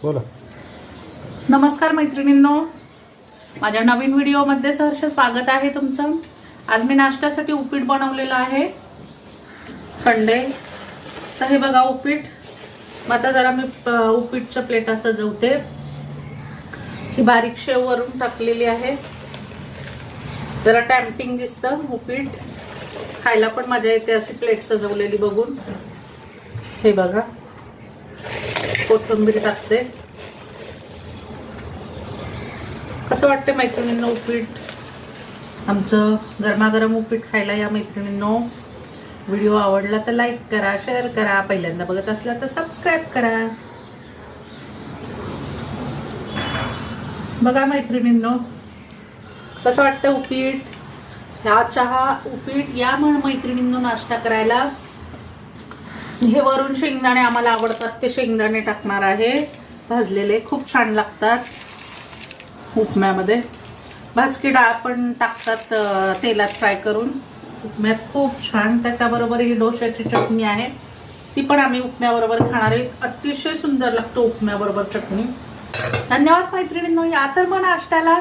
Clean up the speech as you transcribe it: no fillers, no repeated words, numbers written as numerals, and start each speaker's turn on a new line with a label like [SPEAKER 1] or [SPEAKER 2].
[SPEAKER 1] बोला.
[SPEAKER 2] नमस्कार मैत्रिणींनो, माझ्या नवीन व्हिडिओमध्ये सहर्ष स्वागत आहे तुमचं. आज मी नाश्त्यासाठी उपीट बनवलेलं आहे. संडे तर हे बघा उपीट. आता जरा मी उपीटच्या प्लेटा सजवते. ही बारीक शेव वरून टाकलेली आहे. जरा टॅम्पटिंग दिसतं उपीट, खायला पण मजा येते अशी प्लेट सजवलेली बघून. हे बघा, कोथिंबीर टाकते. कसं वाटतं मैत्रिणींनो उपीट? आमचं गरमागरम उपीट खायला या मैत्रिणींनो. व्हिडिओ आवडला तर लाईक करा, शेअर करा, पहिल्यांदा बघत असला तर सबस्क्राईब करा. बघा मैत्रिणींनो, कसं वाटतं उपीट? ह्या चहा उपीट या मैत्रिणींनो नाश्ता करायला. हे वरून शेंगदाणे आम्हाला आवडतात ते शेंगदाणे टाकणार आहे, भाजलेले, खूप छान लागतात उपम्यामध्ये. भाजकी डाळ पण टाकतात तेलात फ्राय करून उपम्यात, खूप छान. त्याच्याबरोबर ही डोश्याची चटणी आहे, ती पण आम्ही उपम्याबरोबर खाणार आहे. अतिशय सुंदर लागतो उपम्याबरोबर चटणी. धन्यवाद मैत्रिणींनो. या तर मग नाश्त्याला